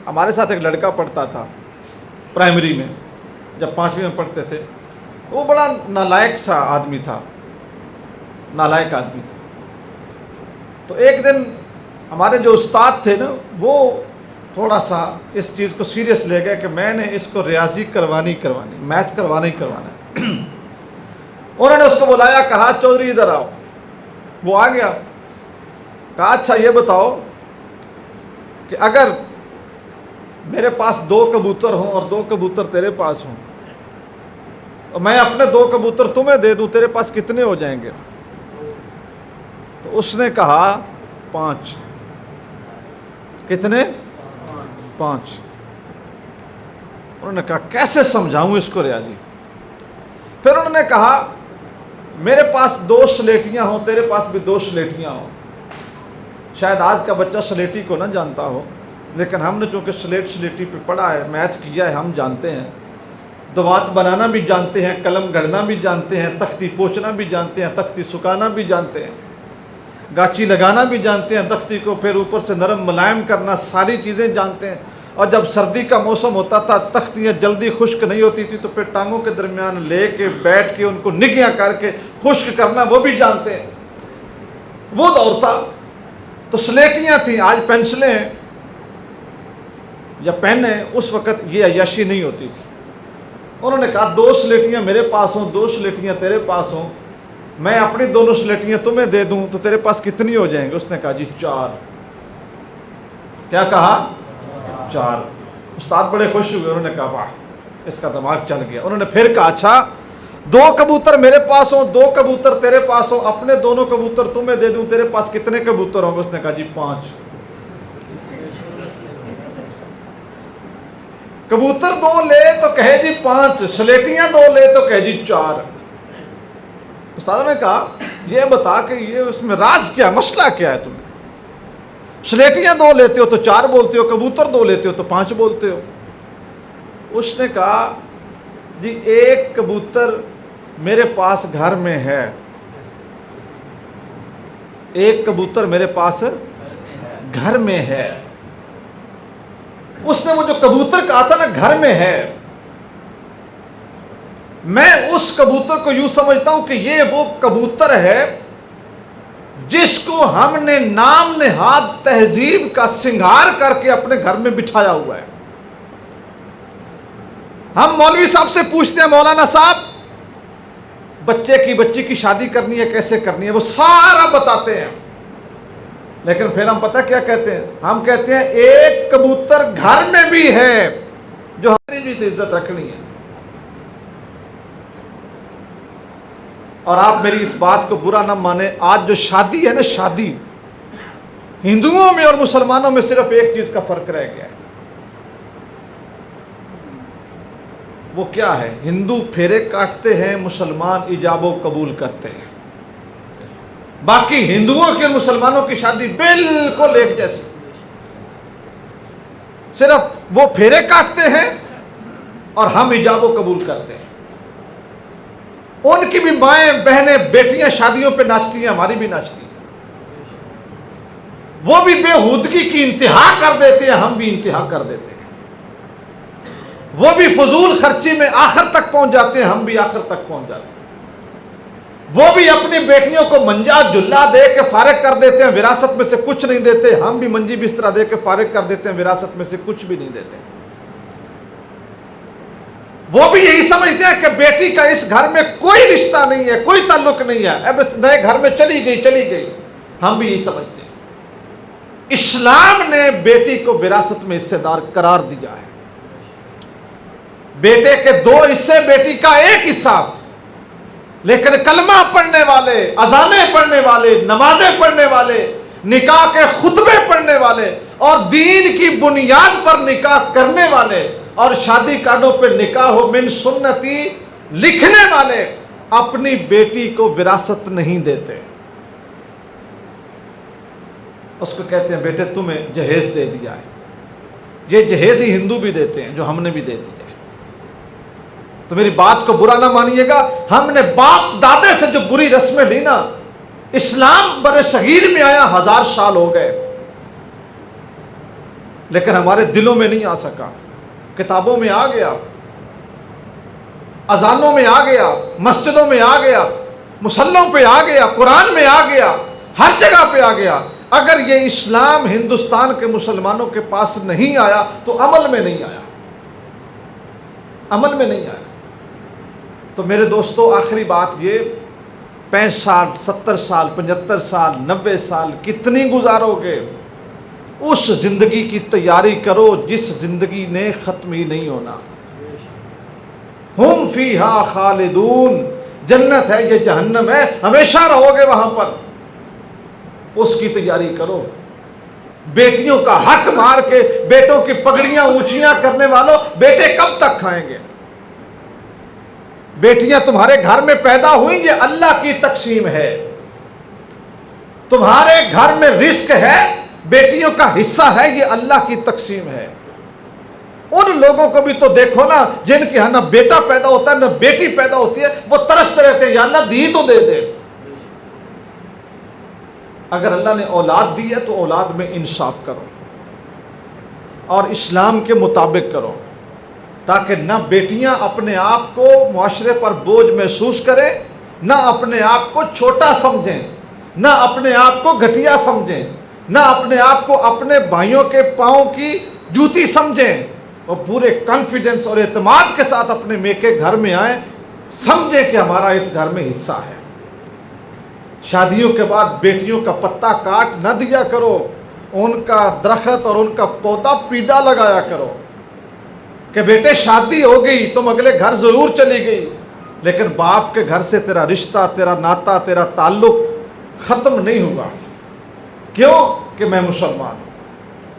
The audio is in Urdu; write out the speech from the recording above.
ہمارے ساتھ ایک لڑکا پڑھتا تھا پرائمری میں، جب 5ویں میں پڑھتے تھے، وہ بڑا نالائق سا آدمی تھا، نالائق آدمی تھا۔ تو ایک دن ہمارے جو استاد تھے نا، وہ تھوڑا سا اس چیز کو سیریس لے گئے کہ میں نے اس کو ریاضی کروانی میتھ کروانا ہی کروانا ہے۔ انہوں نے اس کو بلایا، کہا چودھری ادھر آؤ۔ وہ آ گیا، کہا اچھا یہ بتاؤ کہ اگر میرے پاس 2 کبوتر ہوں اور 2 کبوتر تیرے پاس ہوں، اور میں اپنے 2 کبوتر تمہیں دے دوں، تیرے پاس کتنے ہو جائیں گے؟ تو اس نے کہا 5۔ کتنے؟ 5۔ انہوں نے کہا کیسے سمجھاؤں اس کو ریاضی؟ پھر انہوں نے کہا میرے پاس 2 سلیٹیاں ہوں، تیرے پاس بھی 2 سلیٹیاں ہوں۔ شاید آج کا بچہ سلیٹی کو نہ جانتا ہو، لیکن ہم نے چونکہ سلیٹی پہ پڑھا ہے، میتھ کیا ہے، ہم جانتے ہیں۔ دوات بنانا بھی جانتے ہیں، قلم گھڑنا بھی جانتے ہیں، تختی پوچھنا بھی جانتے ہیں، تختی سکانا بھی جانتے ہیں، گاچی لگانا بھی جانتے ہیں، تختی کو پھر اوپر سے نرم ملائم کرنا، ساری چیزیں جانتے ہیں۔ اور جب سردی کا موسم ہوتا تھا، تختیاں جلدی خشک نہیں ہوتی تھی، تو پھر ٹانگوں کے درمیان لے کے بیٹھ کے ان کو نگیاں کر کے خشک کرنا وہ بھی جانتے ہیں۔ وہ دور تھا تو سلیٹیاں تھیں، آج پینسلیں ہیں یا پین ہیں، اس وقت یہ عیاشی نہیں ہوتی تھی۔ انہوں نے کہا 2 سلیٹیاں میرے پاس ہوں، 2 سلیٹیاں تیرے پاس ہوں، میں اپنی دونوں سلیٹیاں تمہیں دے دوں تو تیرے پاس کتنی ہو جائیں گے؟ اس نے کہا جی 4۔ کیا کہا؟ 4۔ استاد بڑے خوش ہوئے، انہوں نے کہا واہ، اس کا دماغ چل گیا۔ انہوں نے پھر کہا اچھا 2 کبوتر میرے پاس ہوں، 2 کبوتر تیرے پاس ہوں، اپنے دونوں کبوتر تمہیں دے دوں، تیرے پاس کتنے کبوتر ہوں گے؟ اس نے کہا جی 5۔ کبوتر 2 لے تو کہے جی 5، سلیٹیاں 2 لے تو کہے جی 4۔ استاد نے کہا یہ بتا کہ یہ اس میں راز کیا، مسئلہ کیا ہے تمہیں؟ سلیٹیاں 2 لیتے ہو تو 4 بولتے ہو، کبوتر 2 لیتے ہو تو 5 بولتے ہو۔ اس نے کہا جی 1 کبوتر میرے پاس گھر میں ہے، 1 کبوتر میرے پاس گھر میں ہے۔ اس نے وہ جو کبوتر کہا تھا نا گھر میں ہے، میں اس کبوتر کو یوں سمجھتا ہوں کہ یہ وہ کبوتر ہے جس کو ہم نے نام نہاد تہذیب کا سنگھار کر کے اپنے گھر میں بٹھایا ہوا ہے۔ ہم مولوی صاحب سے پوچھتے ہیں مولانا صاحب بچی کی شادی کرنی ہے، کیسے کرنی ہے، وہ سارا بتاتے ہیں، لیکن پھر ہم پتہ کیا کہتے ہیں؟ ہم کہتے ہیں 1 کبوتر گھر میں بھی ہے جو ہماری بھی عزت رکھنی ہے۔ اور آپ میری اس بات کو برا نہ مانیں، آج جو شادی ہے نا، شادی ہندوؤں میں اور مسلمانوں میں صرف ایک چیز کا فرق رہ گیا ہے، وہ کیا ہے؟ ہندو پھیرے کاٹتے ہیں، مسلمان ایجاب و قبول کرتے ہیں۔ باقی ہندوؤں کی اور مسلمانوں کی شادی بالکل ایک جیسی، صرف وہ پھیرے کاٹتے ہیں اور ہم ایجاب و قبول کرتے ہیں۔ ان کی بھی مائیں بہنیں بیٹیاں شادیوں پہ ناچتی ہیں، ہماری بھی ناچتی ہیں۔ وہ بھی بےہودگی کی انتہا کر دیتے ہیں، ہم بھی انتہا کر دیتے ہیں۔ وہ بھی فضول خرچی میں آخر تک پہنچ جاتے ہیں، ہم بھی آخر تک پہنچ جاتے ہیں۔ وہ بھی اپنی بیٹیوں کو منجا جلا دے کے فارغ کر دیتے ہیں، وراثت میں سے کچھ نہیں دیتے، ہم بھی منجی بستر دے کے فارغ کر دیتے ہیں، وراثت میں سے کچھ بھی نہیں دیتے۔ وہ بھی یہی سمجھتے ہیں کہ بیٹی کا اس گھر میں کوئی رشتہ نہیں ہے، کوئی تعلق نہیں ہے، اب اس نئے گھر میں چلی گئی، ہم بھی یہی سمجھتے ہیں۔ اسلام نے بیٹی کو وراثت میں حصے دار قرار دیا ہے۔ بیٹے کے 2 حصے، بیٹی کا 1 حصہ، لیکن کلمہ پڑھنے والے، اذانیں پڑھنے والے، نمازیں پڑھنے والے، نکاح کے خطبے پڑھنے والے اور دین کی بنیاد پر نکاح کرنے والے اور شادی کارڈوں پہ نکاح ہو من سنتی لکھنے والے اپنی بیٹی کو وراثت نہیں دیتے۔ اس کو کہتے ہیں بیٹے تمہیں جہیز دے دیا ہے۔ یہ جہیز ہی ہندو بھی دیتے ہیں جو ہم نے بھی دے دیا ہے۔ تو میری بات کو برا نہ مانیے گا، ہم نے باپ دادے سے جو بری رسمیں لی نا، اسلام برے صغیر میں آیا 1000 سال ہو گئے، لیکن ہمارے دلوں میں نہیں آ سکا. کتابوں میں آ گیا, اذانوں میں آ گیا, مسجدوں میں آ گیا, مصلوں پہ آ گیا, قرآن میں آ گیا, ہر جگہ پہ آ گیا. اگر یہ اسلام ہندوستان کے مسلمانوں کے پاس نہیں آیا تو عمل میں نہیں آیا, عمل میں نہیں آیا. تو میرے دوستو, آخری بات یہ, 65 سال 70 سال 75 سال 90 سال کتنی گزارو گے؟ اس زندگی کی تیاری کرو جس زندگی نے ختم ہی نہیں ہونا. ہم فیہا خالدون, جنت ہے یہ جہنم ہے, ہمیشہ رہو گے وہاں پر. اس کی تیاری کرو. بیٹیوں کا حق مار کے بیٹوں کی پگڑیاں اونچیاں کرنے والوں, بیٹے کب تک کھائیں گے؟ بیٹیاں تمہارے گھر میں پیدا ہوئی, یہ اللہ کی تقسیم ہے. تمہارے گھر میں رزق ہے, بیٹیوں کا حصہ ہے, یہ اللہ کی تقسیم ہے. ان لوگوں کو بھی تو دیکھو نا جن کے ہاں نہ بیٹا پیدا ہوتا ہے نہ بیٹی پیدا ہوتی ہے, وہ ترستے رہتے ہیں یا اللہ دی تو دے دے. اگر اللہ نے اولاد دی ہے تو اولاد میں انصاف کرو اور اسلام کے مطابق کرو, تاکہ نہ بیٹیاں اپنے آپ کو معاشرے پر بوجھ محسوس کریں, نہ اپنے آپ کو چھوٹا سمجھیں, نہ اپنے آپ کو گھٹیا سمجھیں, نہ اپنے آپ کو اپنے بھائیوں کے پاؤں کی جوتی سمجھیں, اور پورے کانفیڈنس اور اعتماد کے ساتھ اپنے میکے گھر میں آئیں, سمجھیں کہ ہمارا اس گھر میں حصہ ہے. شادیوں کے بعد بیٹیوں کا پتا کاٹ نہ دیا کرو, ان کا درخت اور ان کا پودا پیڈا لگایا کرو کہ بیٹے شادی ہو گئی تم اگلے گھر ضرور چلی گئی, لیکن باپ کے گھر سے تیرا رشتہ, تیرا ناتا, تیرا تعلق ختم نہیں ہوگا. کیوں؟ کہ میں مسلمان ہوں.